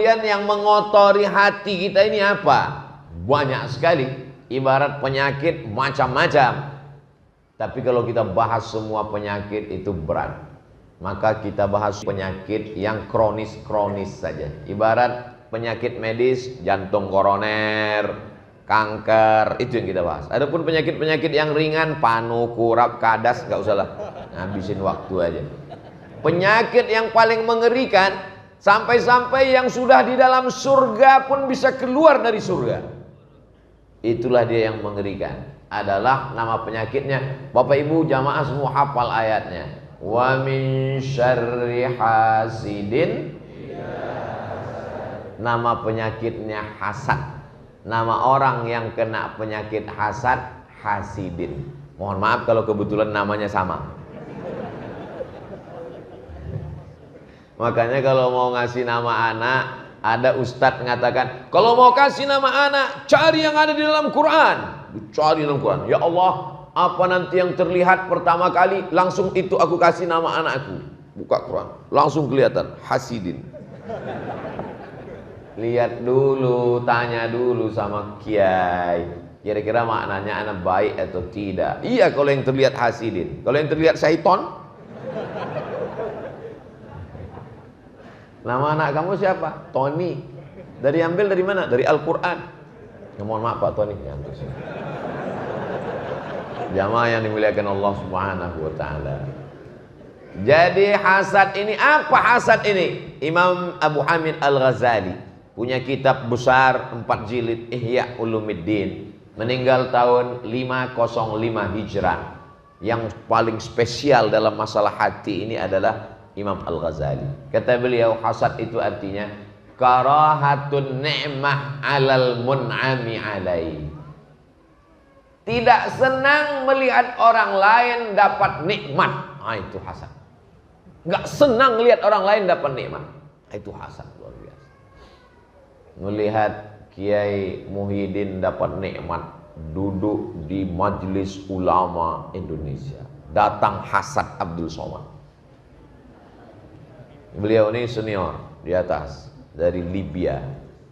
Kemudian yang mengotori hati kita ini apa? Banyak sekali. Ibarat penyakit macam-macam. Tapi kalau kita bahas semua penyakit itu berat. Maka kita bahas penyakit yang kronis-kronis saja. Ibarat penyakit medis, jantung koroner, kanker, itu yang kita bahas. Adapun penyakit-penyakit yang ringan, panu, kurap, kadas, nggak usah lah, ngabisin waktu aja. Penyakit yang paling mengerikan, sampai-sampai yang sudah di dalam surga pun bisa keluar dari surga. Itulah dia yang mengerikan. Adalah nama penyakitnya. Bapak Ibu jamaah semua hafal ayatnya. Wa min syarri hasidin. Nama penyakitnya hasad. Nama orang yang kena penyakit hasad, hasidin. Mohon maaf kalau kebetulan namanya sama. Makanya kalau mau ngasih nama anak, ada ustadz mengatakan, kalau mau kasih nama anak, cari yang ada di dalam Quran. Dicari dalam Quran. Ya Allah, apa nanti yang terlihat pertama kali, langsung itu aku kasih nama anakku. Buka Quran, langsung kelihatan hasidin. Lihat dulu, tanya dulu sama kiai, kira-kira maknanya anak baik atau tidak. Iya kalau yang terlihat hasidin. Kalau yang terlihat syaiton, nama anak kamu siapa? Tony. Ambil dari mana? Dari Al-Quran. Ya, mohon maaf Pak Tony. Ya, jamaah yang dimuliakan Allah Subhanahu wa taala. Jadi hasad ini apa hasad ini? Imam Abu Hamid Al-Ghazali punya kitab besar 4 jilid Ihya Ulumuddin. Meninggal tahun 505 Hijrah. Yang paling spesial dalam masalah hati ini adalah Imam Al-Ghazali. Kata beliau, hasad itu artinya karahatun ni'mah alal mun'ami alai. Tidak senang melihat orang lain dapat nikmat. Itu hasad. Gak senang melihat orang lain dapat nikmat. Itu hasad luar biasa. Melihat Kiai Muhyiddin dapat nikmat, duduk di majelis ulama Indonesia, datang hasad Abdul Somad. Beliau ini senior di atas dari Libya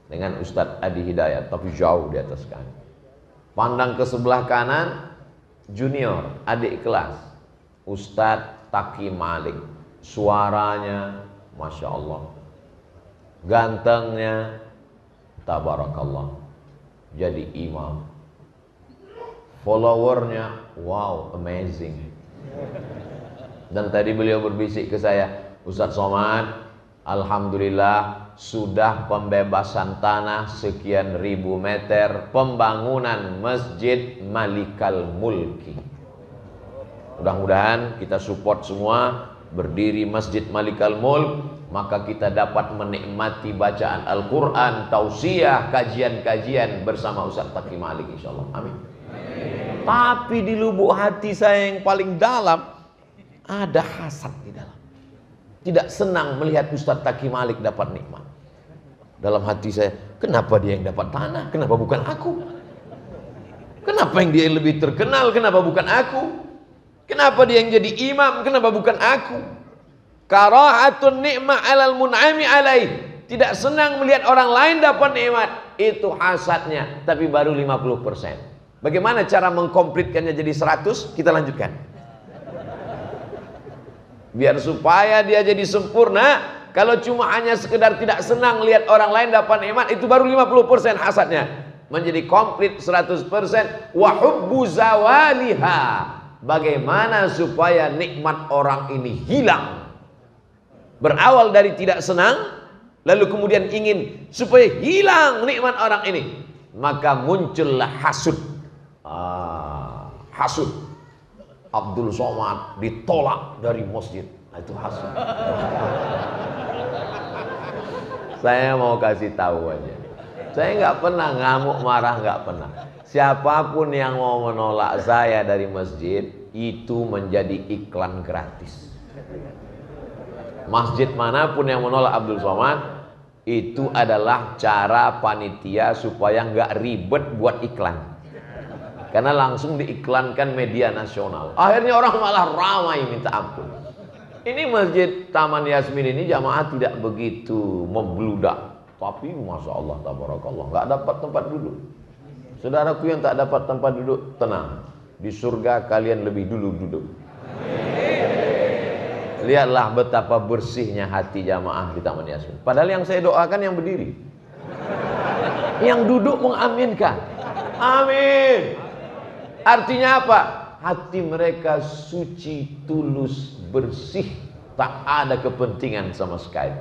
dengan Ustadz Adi Hidayat, tapi jauh di atas kami. Pandang ke sebelah kanan, junior, adik kelas, Ustadz Taqi Malik. Suaranya Masya Allah, gantengnya Tabarakallah, jadi imam. Followernya wow, amazing. Dan tadi beliau berbisik ke saya, Ustadz Somad, alhamdulillah sudah pembebasan tanah sekian ribu meter, pembangunan Masjid Malikal Mulki. Mudah-mudahan kita support semua, berdiri Masjid Malikal Mulk, maka kita dapat menikmati bacaan Al-Quran, tausiah, kajian-kajian bersama Ustaz Taqi Malik insyaallah. Amin. Tapi di lubuk hati saya yang paling dalam ada hasad di dalam. Tidak senang melihat Ustaz Taqi Malik dapat nikmat. Dalam hati saya, kenapa dia yang dapat tanah? Kenapa bukan aku? Kenapa yang dia yang lebih terkenal? Kenapa bukan aku? Kenapa dia yang jadi imam? Kenapa bukan aku? Karahatun ni'mah alal mun'ami alaih. Tidak senang melihat orang lain dapat nikmat. Itu hasadnya, tapi baru 50%. Bagaimana cara mengkomplitkannya jadi 100? Kita lanjutkan. Biar supaya dia jadi sempurna. Kalau cuma hanya sekedar tidak senang lihat orang lain dapat nikmat, itu baru 50% hasadnya. Menjadi komplit 100%. Wa hubbu zawaliha. Bagaimana supaya nikmat orang ini hilang? Berawal dari tidak senang, lalu kemudian ingin supaya hilang nikmat orang ini, maka muncullah hasud. Hasud. Abdul Somad ditolak dari masjid. Itu hasud. Saya mau kasih tahu aja, saya nggak pernah ngamuk marah, nggak pernah. Siapapun yang mau menolak saya dari masjid, itu menjadi iklan gratis. Masjid manapun yang menolak Abdul Somad, itu adalah cara panitia supaya nggak ribet buat iklan. Karena langsung diiklankan media nasional. Akhirnya orang malah ramai minta ampun. Ini Masjid Taman Yasmin ini jamaah tidak begitu membludak. tapi masya Allah tabarakallah nggak dapat tempat duduk. Saudaraku yang tak dapat tempat duduk, tenang, di surga kalian lebih dulu duduk. Lihatlah betapa bersihnya hati jamaah di Taman Yasmin. Padahal yang saya doakan yang berdiri, yang duduk mengaminkan. Amin. Artinya apa? Hati mereka suci, tulus, bersih, tak ada kepentingan sama sekali.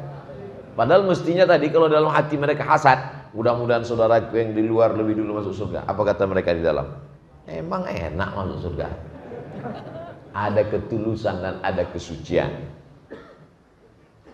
Padahal mestinya tadi kalau dalam hati mereka hasad, mudah-mudahan saudaraku yang di luar lebih dulu masuk surga. Apa kata mereka di dalam? Emang enak masuk surga. Ada ketulusan dan ada kesucian.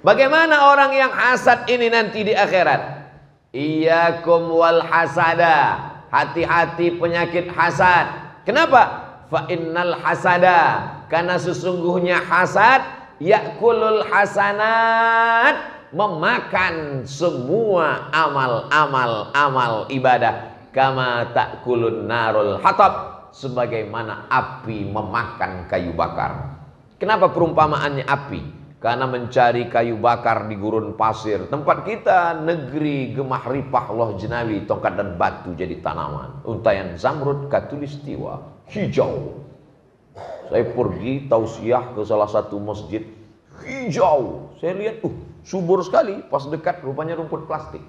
Bagaimana orang yang hasad ini nanti di akhirat? Iyyakum wal hasada. Hati-hati penyakit hasad. Kenapa? Fa innal hasada, karena sesungguhnya hasad yakulul hasanat, memakan semua amal ibadah, kama takulun narul hatab, sebagaimana api memakan kayu bakar. Kenapa perumpamaannya api? Karena mencari kayu bakar di gurun pasir, tempat kita negeri gemah ripah loh jenawi, tongkat dan batu jadi tanaman, untayan zamrud katulistiwa, hijau. Saya pergi tausiah ke salah satu masjid, hijau. Saya lihat, subur sekali. Pas dekat rupanya rumput plastik.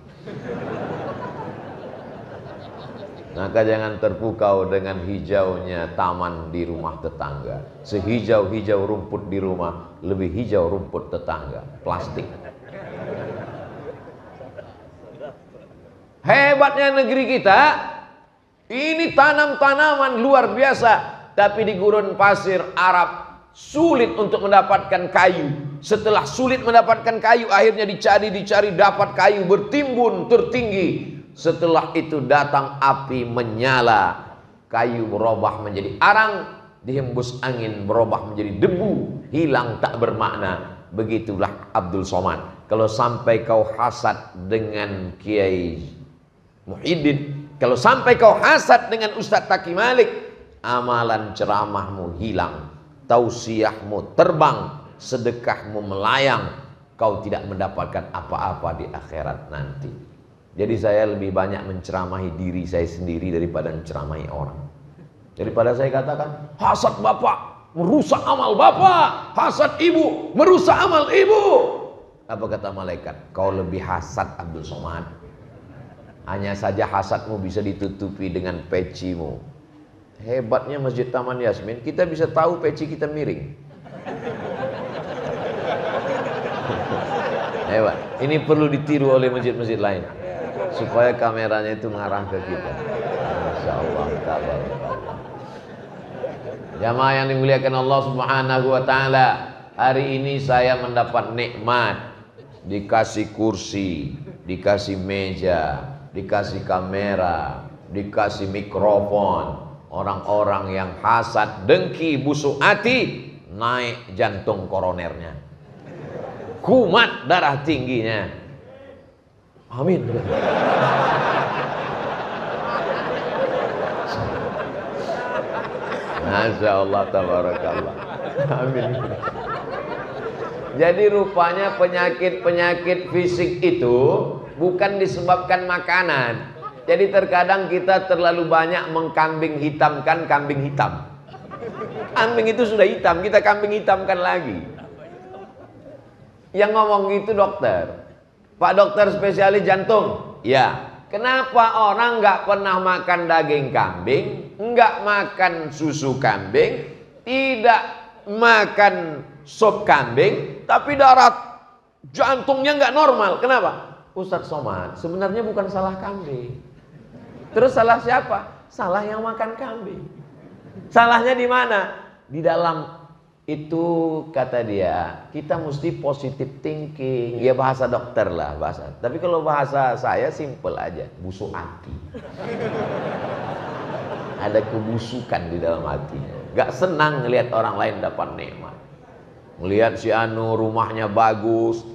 Maka jangan terpukau dengan hijaunya taman di rumah tetangga. Sehijau-hijau rumput di rumah, lebih hijau rumput tetangga, plastik. Hebatnya negeri kita, ini tanam-tanaman luar biasa, tapi di gurun pasir Arab sulit untuk mendapatkan kayu. Setelah sulit mendapatkan kayu, akhirnya dicari dapat kayu bertimbun tertinggi. Setelah itu datang api menyala, kayu berubah menjadi arang, dihembus angin berubah menjadi debu, hilang tak bermakna. Begitulah Abdul Somad. Kalau sampai kau hasad dengan Kiai Muhyiddin, kalau sampai kau hasad dengan Ustadz Taki Malik, amalan ceramahmu hilang, tausiahmu terbang, sedekahmu melayang, kau tidak mendapatkan apa-apa di akhirat nanti. Jadi saya lebih banyak menceramahi diri saya sendiri daripada menceramahi orang. Daripada saya katakan, hasad bapak merusak amal bapak, hasad ibu merusak amal ibu. Apa kata malaikat? Kau lebih hasad Abdul Somad. Hanya saja hasadmu bisa ditutupi dengan pecimu. Hebatnya Masjid Taman Yasmin, kita bisa tahu peci kita miring. Hebat. Ini perlu ditiru oleh masjid-masjid lain, supaya kameranya itu mengarah ke kita. Masya Allah. Jamaah yang dimuliakan Allah Subhanahu wa ta'ala, hari ini saya mendapat nikmat, dikasih kursi, dikasih meja, dikasih kamera, dikasih mikrofon. Orang-orang yang hasad, dengki, busuk hati, naik jantung koronernya, kumat darah tingginya. Amin. Masya Allah tabarakallah. Amin. Jadi rupanya penyakit-penyakit fisik itu bukan disebabkan makanan. Jadi terkadang kita terlalu banyak mengkambing hitamkan kambing hitam. Kambing itu sudah hitam, kita kambing hitamkan lagi. Yang ngomong itu dokter, Pak dokter spesialis jantung. Ya. Kenapa orang nggak pernah makan daging kambing, nggak makan susu kambing, tidak makan sop kambing, tapi darah jantungnya nggak normal? Kenapa? Ustadz Somad, sebenarnya bukan salah kambing. Terus salah siapa? Salah yang makan kambing. Salahnya di mana? Di dalam itu kata dia, kita mesti positive thinking. Ya bahasa dokter lah bahasa. Tapi kalau bahasa saya simple aja, busuk hati. Ada kebusukan di dalam hatinya. Gak senang ngelihat orang lain dapat nikmat. Ngelihat si anu rumahnya bagus,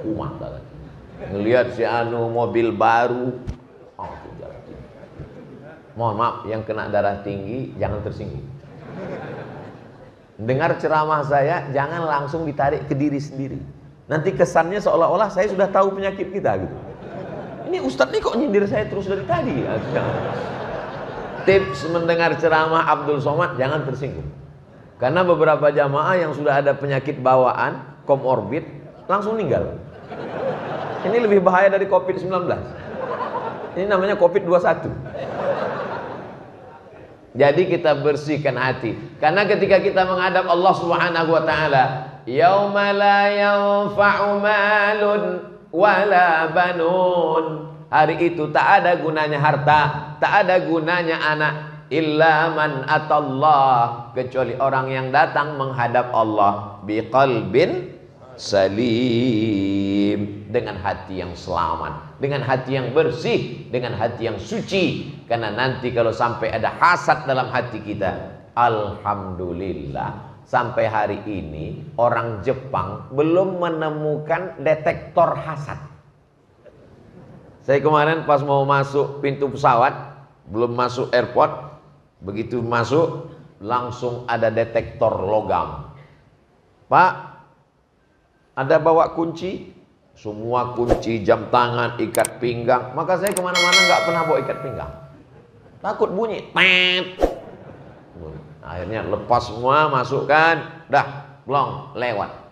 kumat banget. Ngelihat si anu mobil baru, mohon maaf, yang kena darah tinggi jangan tersinggung. Dengar ceramah saya, jangan langsung ditarik ke diri sendiri. Nanti kesannya seolah-olah saya sudah tahu penyakit kita gitu. Ini Ustadz nih kok nyindir saya terus dari tadi. Tips mendengar ceramah Abdul Somad, jangan tersinggung. Karena beberapa jamaah yang sudah ada penyakit bawaan, komorbid, langsung meninggal. Ini lebih bahaya dari COVID-19. Ini namanya COVID-21. Jadi kita bersihkan hati. Karena ketika kita menghadap Allah Subhanahu wa taala, yauma la yanfa'u malun wala banun. Hari itu tak ada gunanya harta, tak ada gunanya anak, illa man atallah, kecuali orang yang datang menghadap Allah biqalbin salim, dengan hati yang selamat, dengan hati yang bersih, dengan hati yang suci. Karena nanti kalau sampai ada hasad dalam hati kita, alhamdulillah, sampai hari ini orang Jepang belum menemukan detektor hasad. Saya kemarin pas mau masuk pintu pesawat, belum masuk airport, begitu masuk langsung ada detektor logam. Pak, ada bawa kunci? Semua kunci, jam tangan, ikat pinggang. Maka saya kemana-mana nggak pernah bawa ikat pinggang. Takut bunyi, tet. Akhirnya lepas semua, masukkan, dah, blong, lewat.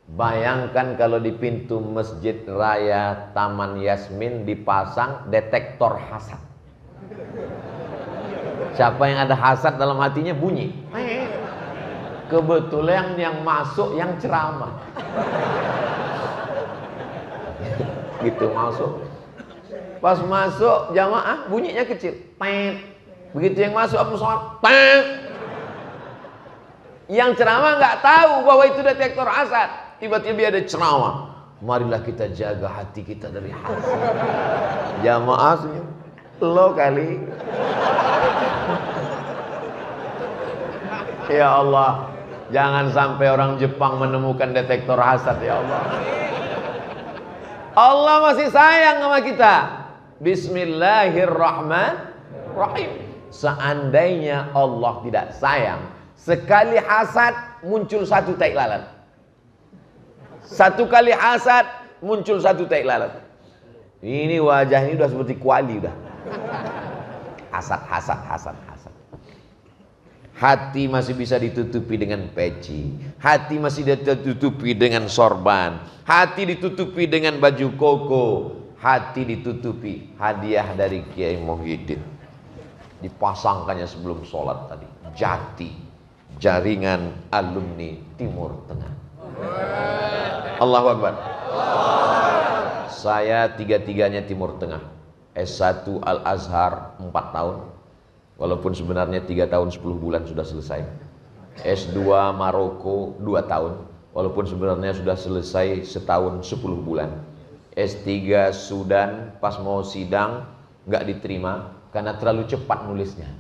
Bayangkan kalau di pintu Masjid Raya Taman Yasmin dipasang detektor hasad. Siapa yang ada hasad dalam hatinya bunyi. Kebetulan yang masuk yang ceramah. Gitu masuk. Pas masuk jamaah bunyinya kecil. Begitu yang masuk Abu Soal. Yang ceramah nggak tahu bahwa itu detektor hasad. Tiba-tiba ada ceramah. Marilah kita jaga hati kita dari hasad. Jamaah senyum. Lo kali. Ya Allah, jangan sampai orang Jepang menemukan detektor hasad ya Allah. Allah masih sayang sama kita. Bismillahirrahmanirrahim. Seandainya Allah tidak sayang, sekali hasad muncul satu tai lalat. Satu kali hasad muncul satu tai lalat. Ini wajah ini udah seperti kuali udah. Hasad. Hati masih bisa ditutupi dengan peci. Hati masih ditutupi dengan sorban. Hati ditutupi dengan baju koko. Hati ditutupi hadiah dari Kiai Muhyiddin. Dipasangkannya sebelum sholat tadi. Jati, jaringan alumni Timur Tengah. Allahu Akbar. Saya tiga-tiganya Timur Tengah. S1 Al-Azhar 4 tahun. Walaupun sebenarnya 3 tahun 10 bulan sudah selesai. S2 Maroko 2 tahun. Walaupun sebenarnya sudah selesai setahun 10 bulan. S3 Sudan, pas mau sidang nggak diterima karena terlalu cepat nulisnya.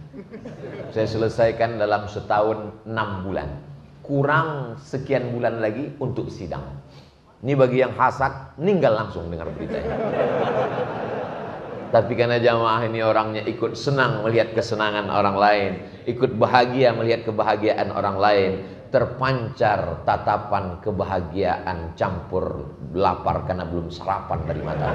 Saya selesaikan dalam setahun 6 bulan. Kurang sekian bulan lagi untuk sidang. Ini bagi yang hasad, meninggal langsung dengar beritanya. Tapi karena jamaah ini orangnya ikut senang melihat kesenangan orang lain, ikut bahagia melihat kebahagiaan orang lain, terpancar tatapan kebahagiaan campur lapar karena belum sarapan dari mata.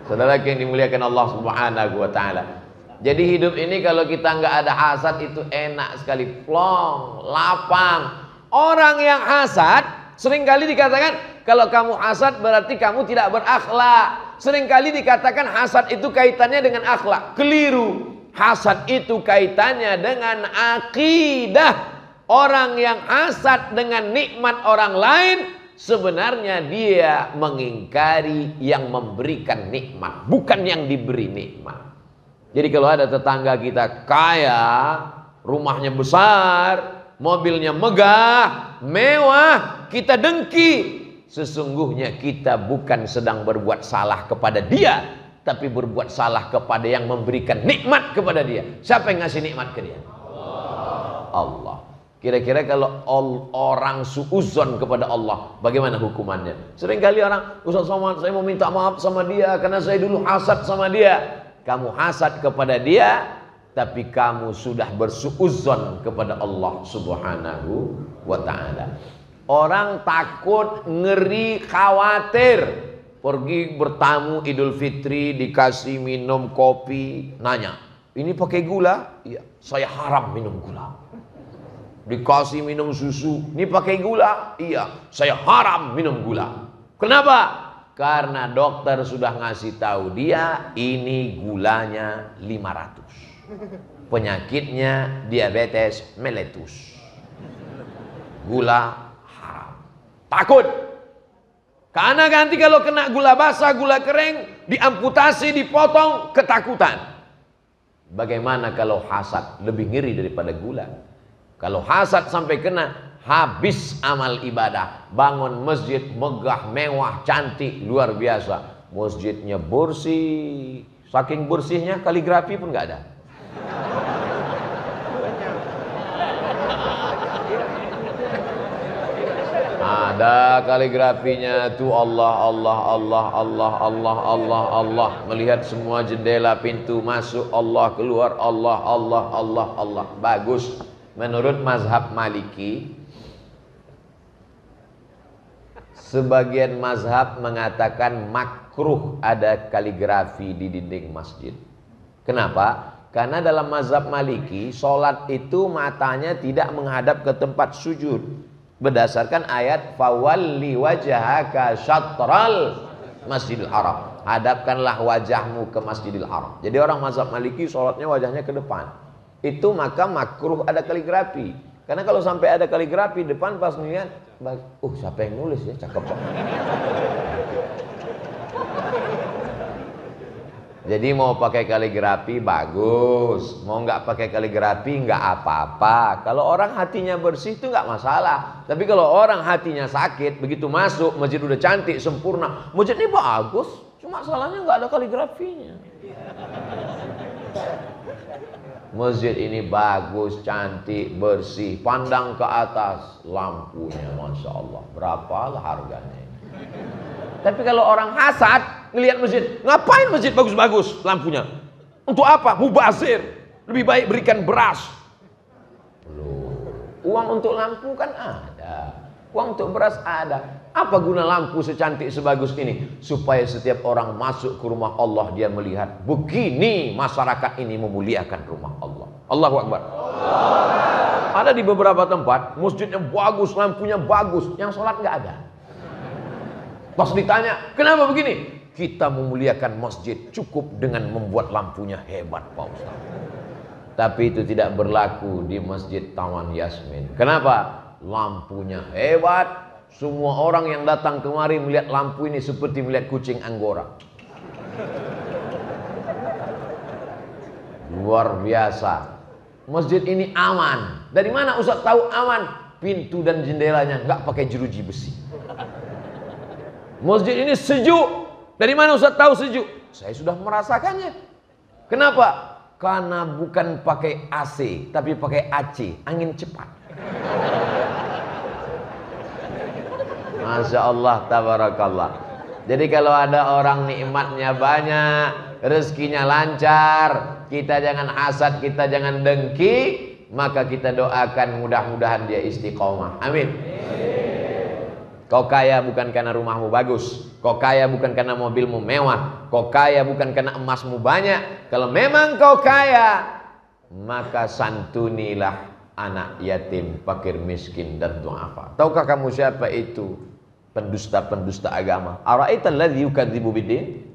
Saudara yang dimuliakan Allah Subhanahu wa taala. Jadi hidup ini kalau kita nggak ada hasad itu enak sekali, plong, lapang. Orang yang hasad seringkali dikatakan kalau kamu hasad berarti kamu tidak berakhlak. Seringkali dikatakan hasad itu kaitannya dengan akhlak. Keliru. Hasad itu kaitannya dengan akidah. Orang yang hasad dengan nikmat orang lain sebenarnya dia mengingkari yang memberikan nikmat, bukan yang diberi nikmat. Jadi kalau ada tetangga kita kaya, rumahnya besar, mobilnya megah, mewah, kita dengki. Sesungguhnya kita bukan sedang berbuat salah kepada dia, tapi berbuat salah kepada yang memberikan nikmat kepada dia. Siapa yang ngasih nikmat ke dia? Allah. Kira-kira kalau orang suuzon kepada Allah, bagaimana hukumannya? Seringkali orang, Ustaz Somad, saya mau minta maaf sama dia karena saya dulu hasad sama dia. Kamu hasad kepada dia, tapi kamu sudah bersuuzon kepada Allah Subhanahu wa ta'ala. Orang takut, ngeri, khawatir. Pergi bertamu Idul Fitri, dikasih minum kopi, nanya, ini pakai gula? Iya, saya haram minum gula. Dikasih minum susu, ini pakai gula? Iya, saya haram minum gula. Kenapa? Karena dokter sudah ngasih tahu dia ini gulanya 500. Penyakitnya diabetes mellitus. Gula haram. Takut. Karena nanti kalau kena gula basah, gula kering, diamputasi, dipotong, ketakutan. Bagaimana kalau hasad? Lebih ngeri daripada gula. Kalau hasad sampai kena, habis amal ibadah. Bangun masjid megah, mewah, cantik, luar biasa. Masjidnya bersih. Saking bersihnya kaligrafi pun nggak ada. Ada kaligrafinya tuh Allah, Allah, Allah, Allah, Allah, Allah, Allah. Melihat semua jendela, pintu masuk, Allah keluar, Allah, Allah, Allah, Allah. Bagus. Menurut mazhab Maliki, sebagian mazhab mengatakan makruh ada kaligrafi di dinding masjid. Kenapa? Karena dalam mazhab Maliki, sholat itu matanya tidak menghadap ke tempat sujud. Berdasarkan ayat fawalli wajhaka syatral Masjidil Haram. Hadapkanlah wajahmu ke Masjidil Haram. Jadi orang mazhab Maliki sholatnya wajahnya ke depan. Itu maka makruh ada kaligrafi. Karena kalau sampai ada kaligrafi depan pas melihat, siapa yang nulis ya, cakep kok. Jadi mau pakai kaligrafi bagus, mau nggak pakai kaligrafi nggak apa-apa. Kalau orang hatinya bersih itu nggak masalah. Tapi kalau orang hatinya sakit, begitu masuk masjid udah cantik sempurna, masjid ini bagus, cuma salahnya nggak ada kaligrafinya. Masjid ini bagus, cantik, bersih, pandang ke atas, lampunya masya Allah, berapalah harganya ini. Tapi kalau orang hasad ngelihat masjid, ngapain masjid bagus-bagus lampunya? Untuk apa? Mubazir. Lebih baik berikan beras. Loh, uang untuk lampu kan ada. Uang untuk beras ada. Apa guna lampu secantik sebagus ini? Supaya setiap orang masuk ke rumah Allah dia melihat begini masyarakat ini memuliakan rumah Allah. Allahu Akbar. Ada di beberapa tempat masjidnya bagus, lampunya bagus, yang sholat nggak ada. Pas ditanya, kenapa begini? Kita memuliakan masjid cukup dengan membuat lampunya hebat, Pak Ustaz. Tapi itu tidak berlaku di Masjid Taman Yasmin. Kenapa? Lampunya hebat. Semua orang yang datang kemari melihat lampu ini seperti melihat kucing Anggora. Luar biasa. Masjid ini aman. Dari mana Ustaz tahu aman? Pintu dan jendelanya nggak pakai jeruji besi. Masjid ini sejuk. Dari mana Ustaz tahu sejuk? Saya sudah merasakannya. Kenapa? Karena bukan pakai AC, tapi pakai AC, angin cepat. Masya Allah, tabarakallah. Jadi kalau ada orang nikmatnya banyak, rezekinya lancar, kita jangan hasad, kita jangan dengki, maka kita doakan mudah-mudahan dia istiqomah. Amin. Kau kaya bukan karena rumahmu bagus, kau kaya bukan karena mobilmu mewah, kau kaya bukan karena emasmu banyak. Kalau memang kau kaya, maka santunilah anak yatim, fakir, miskin dan du'afa. Tahukah kamu siapa itu pendusta-pendusta agama? Ara'aital ladzi yukadzibu biddin?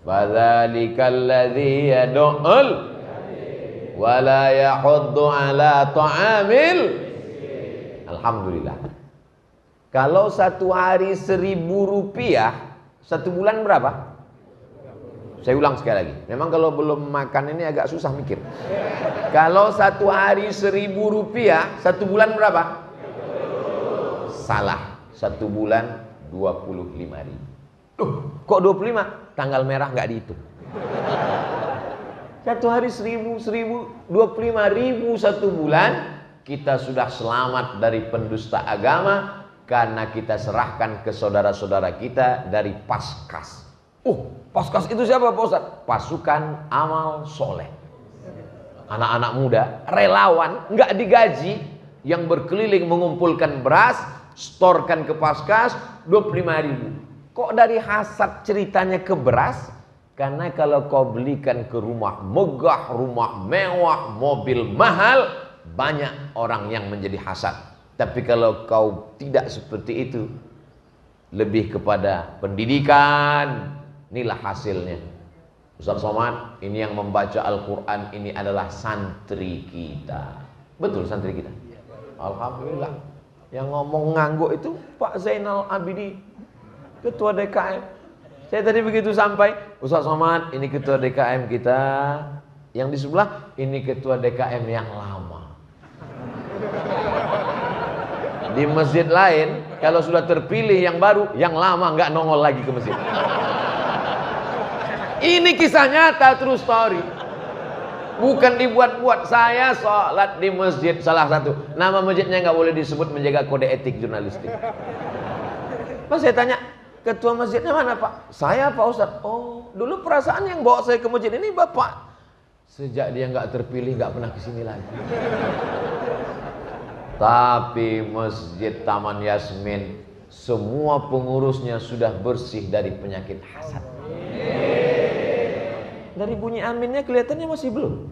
Fadzalikal ladzi yad'ul wa la yahuddu ala ta'amil. Alhamdulillah. Kalau satu hari 1.000 rupiah, satu bulan berapa? Saya ulang sekali lagi. Memang kalau belum makan ini agak susah mikir. Kalau satu hari 1.000 rupiah, satu bulan berapa? Salah. Satu bulan 25.000. Kok 25? Tanggal merah nggak dihitung. Satu hari 1.000, 25.000 satu bulan, kita sudah selamat dari pendusta agama. Karena kita serahkan ke saudara-saudara kita dari Paskas. Paskas itu siapa Pak Ustaz? Pasukan amal soleh. Anak-anak muda, relawan, nggak digaji, yang berkeliling mengumpulkan beras storkan ke Paskas 25.000. Kok dari hasad ceritanya ke beras? Karena kalau kau belikan ke rumah megah, rumah mewah, mobil mahal, banyak orang yang menjadi hasad. Tapi kalau kau tidak seperti itu, lebih kepada pendidikan, inilah hasilnya. Ustaz Somad, ini yang membaca Al-Quran ini adalah santri kita. Betul santri kita? Alhamdulillah. Yang ngomong ngangguk itu Pak Zainal Abidin, Ketua DKM. Saya tadi begitu sampai, Ustaz Somad, ini Ketua DKM kita. Yang di sebelah, ini Ketua DKM yang lama. Di masjid lain, kalau sudah terpilih yang baru, yang lama nggak nongol lagi ke masjid. Ini kisah nyata, true story. Bukan dibuat-buat. Saya sholat di masjid salah satu. Nama masjidnya nggak boleh disebut, menjaga kode etik jurnalistik. Pas saya tanya, ketua masjidnya mana Pak? Saya Pak Ustadz. Oh, dulu perasaan yang bawa saya ke masjid ini Bapak. Sejak dia nggak terpilih nggak pernah kesini lagi. Tapi masjid Taman Yasmin semua pengurusnya sudah bersih dari penyakit hasad. Dari bunyi aminnya kelihatannya masih belum.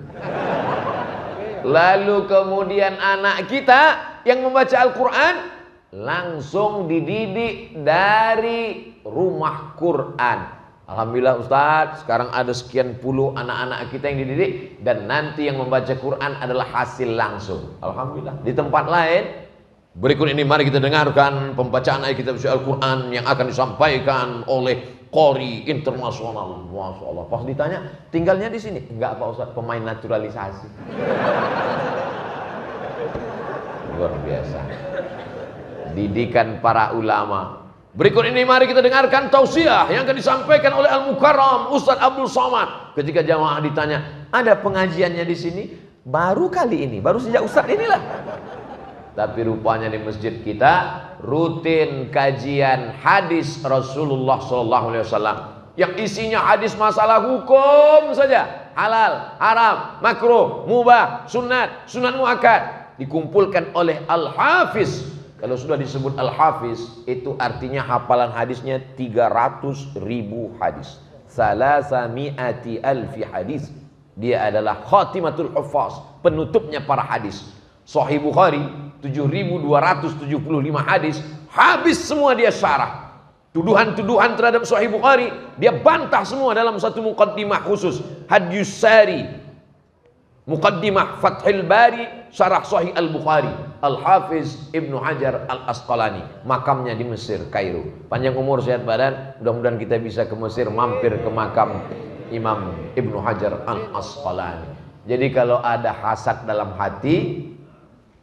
Lalu kemudian anak kita yang membaca Al-Quran langsung dididik dari rumah Quran. Alhamdulillah Ustadz, sekarang ada sekian puluh anak-anak kita yang dididik, dan nanti yang membaca Quran adalah hasil langsung. Alhamdulillah. Di tempat lain, berikut ini mari kita dengarkan pembacaan ayat kitab suci Al-Quran yang akan disampaikan oleh Qori internasional. Masya Allah. Pas ditanya, tinggalnya di sini? Enggak Pak Ustadz, pemain naturalisasi. Luar biasa. Didikan para ulama. Berikut ini mari kita dengarkan tausiah yang akan disampaikan oleh Al-Mukarram Ustadz Abdul Somad. Ketika jamaah ditanya, ada pengajiannya di sini? Baru kali ini, baru sejak Ustadz inilah. Tapi rupanya di masjid kita rutin kajian hadis Rasulullah SAW yang isinya hadis masalah hukum saja, halal, haram, makruh, mubah, sunat, sunat muakkad, dikumpulkan oleh Al-Hafiz. Kalau sudah disebut Al-Hafiz, itu artinya hafalan hadisnya 300.000 hadis. Salasami'ati alfi hadis. Dia adalah khatimatul huffaz, penutupnya para hadis. Sahih Bukhari 7.275 hadis, habis semua dia syarah. Tuduhan-tuduhan terhadap Sahih Bukhari dia bantah semua dalam satu muqaddimah khusus, Hadyus Sari, muqaddimah Fathul Bari, syarah Sahih Al-Bukhari, Al-Hafiz Ibnu Hajar Al-Asqalani. Makamnya di Mesir, Kairo. Panjang umur sehat badan, mudah-mudahan kita bisa ke Mesir, mampir ke makam Imam Ibnu Hajar Al-Asqalani. Jadi kalau ada hasad dalam hati,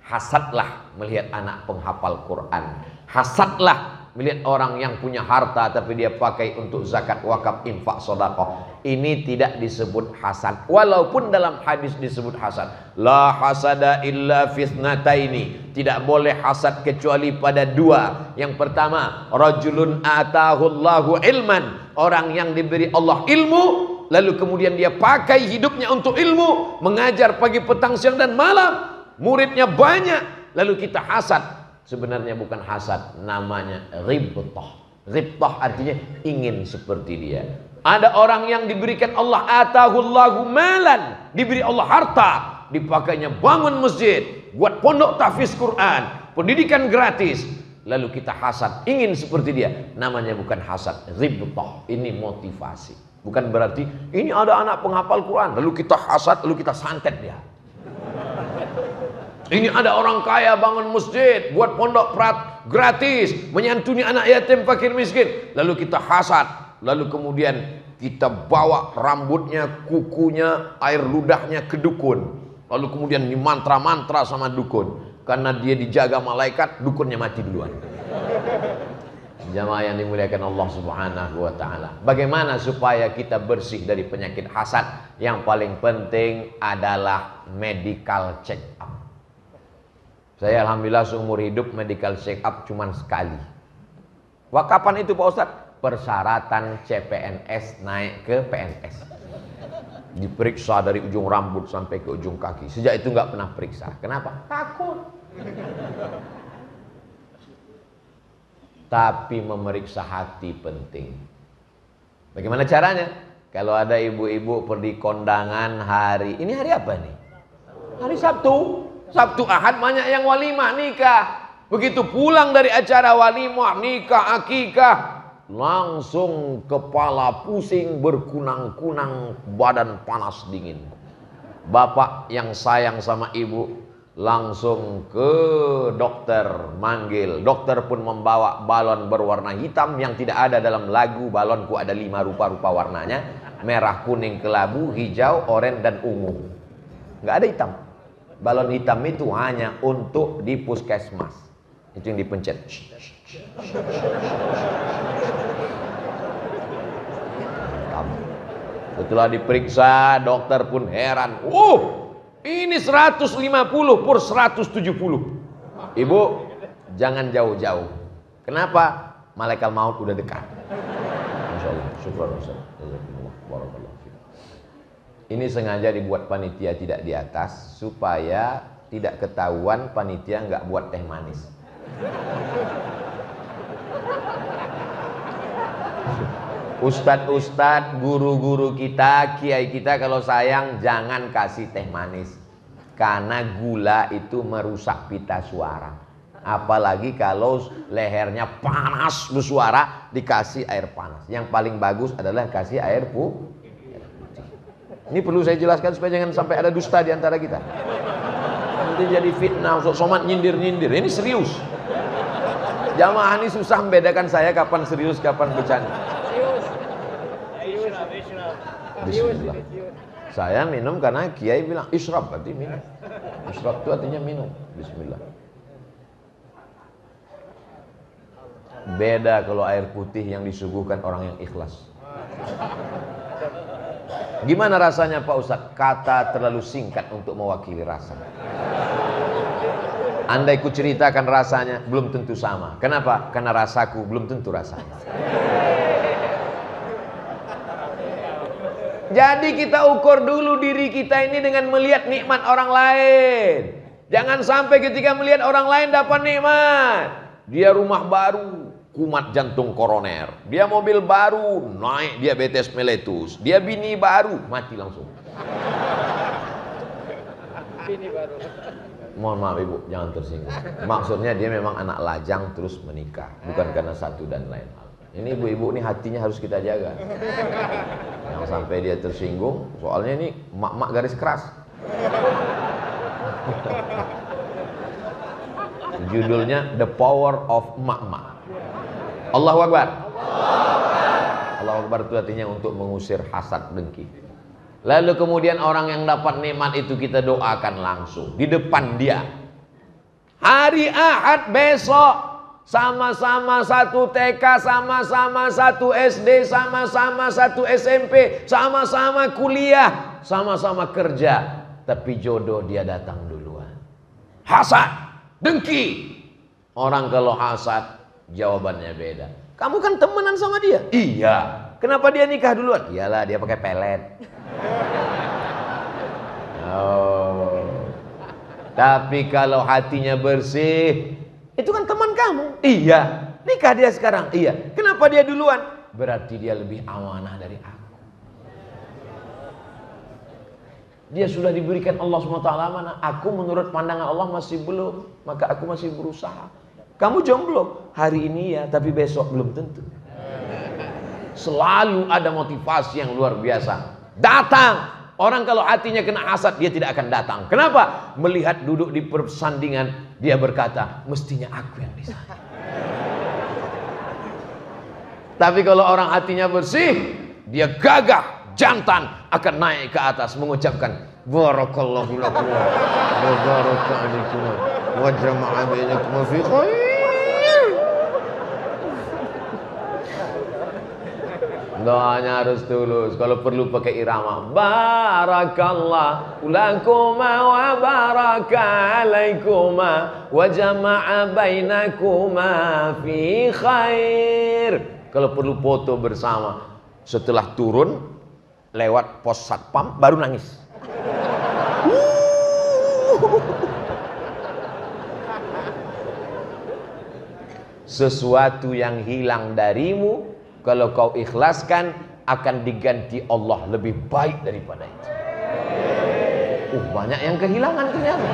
hasadlah melihat anak penghafal Quran. Hasadlah melihat orang yang punya harta tapi dia pakai untuk zakat, wakaf, infak, sedekah. Ini tidak disebut hasad. Walaupun dalam hadis disebut hasad. La hasada illa fitnataini. Tidak boleh hasad kecuali pada dua. Yang pertama, rajulun atahullahu ilman. Orang yang diberi Allah ilmu, lalu kemudian dia pakai hidupnya untuk ilmu, mengajar pagi, petang, siang dan malam. Muridnya banyak, lalu kita hasad. Sebenarnya bukan hasad, namanya ghibtah. Ghibtah artinya ingin seperti dia. Ada orang yang diberikan Allah atahullahu malan, diberi Allah harta, dipakainya bangun masjid, buat pondok tahfiz Quran, pendidikan gratis. Lalu kita hasad, ingin seperti dia. Namanya bukan hasad, ghibtah. Ini motivasi. Bukan berarti ini ada anak penghafal Quran, lalu kita hasad, lalu kita santet dia. Ini ada orang kaya bangun masjid, buat pondok gratis, menyantuni anak yatim, fakir, miskin. Lalu kita hasad, lalu kemudian kita bawa rambutnya, kukunya, air ludahnya ke dukun. Lalu kemudian dimantra-mantra sama dukun. Karena dia dijaga malaikat, dukunnya mati duluan. Jamaah yang dimuliakan Allah Subhanahu wa ta'ala. Bagaimana supaya kita bersih dari penyakit hasad? Yang paling penting adalah medical check up. Saya alhamdulillah seumur hidup medical check up cuma sekali. Wah, kapan itu Pak Ustadz? Persyaratan CPNS naik ke PNS. Diperiksa dari ujung rambut sampai ke ujung kaki. Sejak itu nggak pernah periksa. Kenapa? Takut. tapi memeriksa hati penting. Bagaimana caranya? Kalau ada ibu-ibu pergi kondangan hari, ini hari apa nih? Hari Sabtu. Sabtu Ahad banyak yang walimah nikah. Begitu pulang dari acara walimah, nikah, akikah, langsung kepala pusing, berkunang-kunang, badan panas dingin. Bapak yang sayang sama ibu langsung ke dokter, manggil. Dokter pun membawa balon berwarna hitam yang tidak ada dalam lagu. Balonku ada 5 rupa-rupa warnanya, merah, kuning, kelabu, hijau, oranye, dan ungu. Nggak ada hitam. Balon hitam itu hanya untuk di puskesmas. Itu yang dipencet. Setelah diperiksa, dokter pun heran. Ini 150 per 170. Ibu, jangan jauh-jauh. Kenapa? Malaikat maut udah dekat. Masya Allah. Syukur Ustaz. Ini sengaja dibuat panitia tidak di atas, supaya tidak ketahuan panitia nggak buat teh manis. Ustadz-ustadz, guru-guru kita, kiai kita kalau sayang jangan kasih teh manis. Karena gula itu merusak pita suara. Apalagi kalau lehernya panas bersuara, dikasih air panas. Yang paling bagus adalah kasih air putih. Ini perlu saya jelaskan supaya jangan sampai ada dusta di antara kita. Nanti jadi fitnah, somat nyindir-nyindir. Ini serius. Jamaah ini susah membedakan saya kapan serius, kapan bercanda. Bismillah. Saya minum karena kiai bilang isyrab, berarti minum. Isyrab itu artinya minum. Bismillah. Beda kalau air putih yang disuguhkan orang yang ikhlas. Gimana rasanya Pak Ustadz? Kata terlalu singkat untuk mewakili rasa. Andai ku ceritakan rasanya, belum tentu sama. Kenapa? Karena rasaku belum tentu rasanya. Jadi kita ukur dulu diri kita ini dengan melihat nikmat orang lain. Jangan sampai ketika melihat orang lain dapat nikmat. Dia rumah baru, kumat jantung koroner. Dia mobil baru, naik diabetes meletus. Dia bini baru, mati langsung. Bini baru. Mohon maaf ibu, jangan tersinggung. Maksudnya dia memang anak lajang terus menikah, bukan karena satu dan lain hal. Ini ibu-ibu ini hatinya harus kita jaga. Jangan sampai dia tersinggung. Soalnya ini mak-mak garis keras. Judulnya The Power of Mak-mak. Allahu Akbar. Allahu Akbar itu artinya untuk mengusir hasad dengki. Lalu kemudian orang yang dapat nikmat itu kita doakan langsung di depan dia. Hari Ahad besok sama-sama satu TK, sama-sama satu SD, sama-sama satu SMP, sama-sama kuliah, sama-sama kerja. Tapi jodoh dia datang duluan. Hasad, dengki. Orang kalau hasad jawabannya beda. Kamu kan temenan sama dia? Iya. Kenapa dia nikah duluan? Iyalah dia pakai pelet. Oh. Tapi kalau hatinya bersih, itu kan teman kamu. Iya. Nikah dia sekarang. Iya. Kenapa dia duluan? Berarti dia lebih amanah dari aku. Dia sudah diberikan Allah SWT mana? Aku menurut pandangan Allah masih belum. Maka aku masih berusaha. Kamu jomblo hari ini ya, tapi besok belum tentu. Selalu ada motivasi yang luar biasa. Datang. Orang kalau hatinya kena hasad, dia tidak akan datang. Kenapa? Melihat duduk di persandingan, dia berkata, mestinya aku yang di sana. Tapi kalau orang hatinya bersih, dia gagah, jantan, akan naik ke atas mengucapkan, barakallahu lakum wa baraka alaikum wa jama'a bainakum fi khair. Doanya harus tulus. Kalau perlu pakai irama. Barakallahu lakuma wa baraka alaikuma wa jama'a bainakuma fi khair. Kalau perlu foto bersama. Setelah turun lewat pos satpam baru nangis. sesuatu yang hilang darimu, kalau kau ikhlaskan akan diganti Allah lebih baik daripada itu. Banyak yang kehilangan ternyata.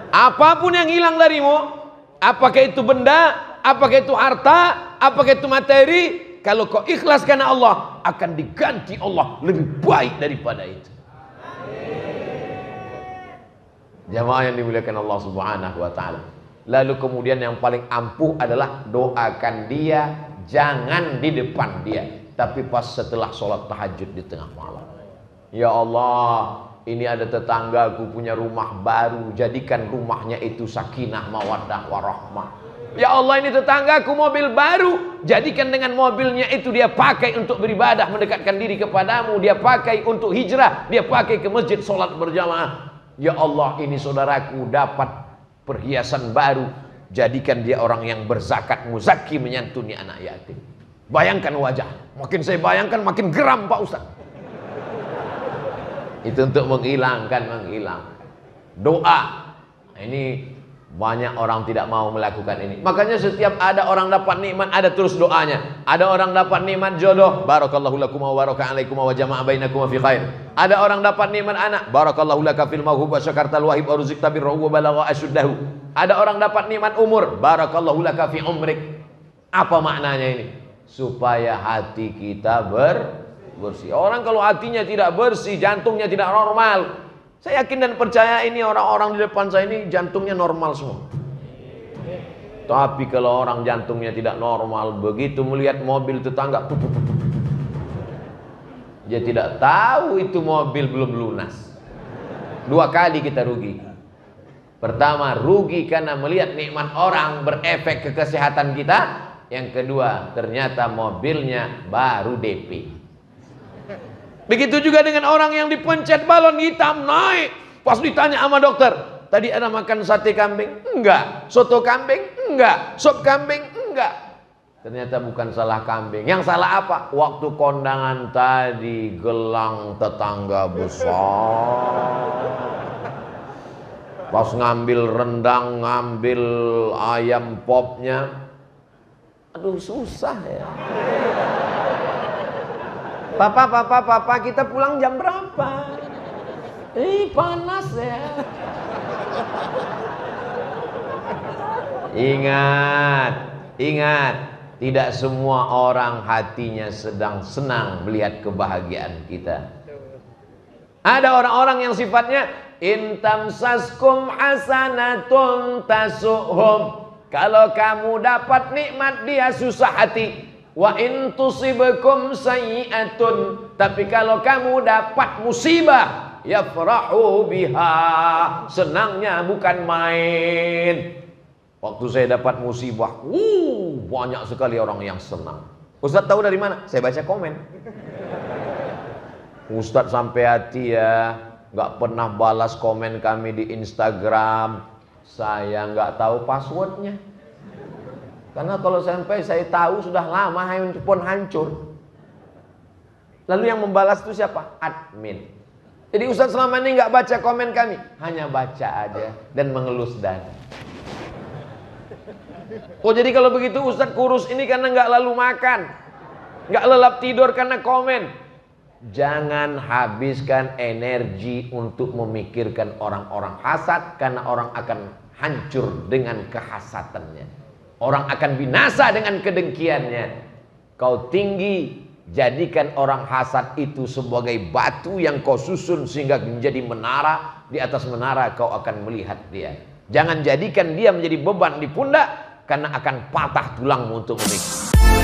Apapun yang hilang darimu, apakah itu benda, apakah itu harta, apakah itu materi, kalau kau ikhlas karena Allah, akan diganti Allah lebih baik daripada itu. Jamaah yang dimuliakan Allah Subhanahu wa taala. Lalu kemudian yang paling ampuh adalah doakan dia jangan di depan dia, tapi pas setelah sholat tahajud di tengah malam. Ya Allah, ini ada tetanggaku punya rumah baru, jadikan rumahnya itu sakinah mawaddah warahmah. Ya Allah, ini tetanggaku mobil baru, jadikan dengan mobilnya itu dia pakai untuk beribadah, mendekatkan diri kepadamu, dia pakai untuk hijrah, dia pakai ke masjid sholat berjamaah. Ya Allah, ini saudaraku dapat perhiasan baru, jadikan dia orang yang berzakat muzaki, menyantuni anak yatim. Bayangkan wajah, makin saya bayangkan makin geram Pak Ustaz. Itu untuk menghilangkan doa. Ini banyak orang tidak mau melakukan ini. Makanya setiap ada orang dapat nikmat, ada terus doanya. Ada orang dapat nikmat jodoh, barakallahu lakum wa baraka alaikum wa jama'a bainakum fi khair. Ada orang dapat nikmat anak, barakallahu laka fil mawhub wa syakartal wahib wa ruzqta birruhu wa balagha asyuddahu. Ada orang dapat nikmat umur, barakallahu laka fi umrik. Apa maknanya ini? Supaya hati kita bersih. Orang kalau hatinya tidak bersih, jantungnya tidak normal. Saya yakin dan percaya ini orang-orang di depan saya ini jantungnya normal semua. Tapi kalau orang jantungnya tidak normal, begitu melihat mobil tetangga, dia tidak tahu itu mobil belum lunas. 2 kali kita rugi. Pertama, rugi karena melihat nikmat orang berefek ke kesehatan kita. Yang kedua, ternyata mobilnya baru DP. Begitu juga dengan orang yang dipencet balon hitam naik. Pas ditanya sama dokter, tadi Anda makan sate kambing? Enggak. Soto kambing? Enggak. Sop kambing? Enggak. Ternyata bukan salah kambing. Yang salah apa? Waktu kondangan tadi gelang tetangga besar. Pas ngambil rendang, ngambil ayam popnya, aduh susah ya. Papa, kita pulang jam berapa? Panas ya. Ingat, tidak semua orang hatinya sedang senang melihat kebahagiaan kita. Ada orang-orang yang sifatnya intamsaskum hasanatun tasuhum. Kalau kamu dapat nikmat, dia susah hati. Wa in tusibakum sayyi'atun, tapi kalau kamu dapat musibah, yafrahu biha, senangnya bukan main. Waktu saya dapat musibah, banyak sekali orang yang senang. Ustaz tahu dari mana? Saya baca komen. Ustaz sampai hati ya, nggak pernah balas komen kami di Instagram. Saya nggak tahu passwordnya. Karena kalau sampai saya tahu sudah lama handphone hancur. Lalu yang membalas itu siapa? Admin. Jadi Ustaz selama ini nggak baca komen kami, hanya baca aja dan mengelus dada. Oh jadi kalau begitu Ustaz kurus ini karena nggak lalu makan, nggak lelap tidur karena komen. Jangan habiskan energi untuk memikirkan orang-orang hasad, karena orang akan hancur dengan kehasatannya. Orang akan binasa dengan kedengkiannya. Kau tinggi, jadikan orang hasad itu sebagai batu yang kau susun sehingga menjadi menara. Di atas menara kau akan melihat dia. Jangan jadikan dia menjadi beban di pundak, karena akan patah tulangmu untuk memikir.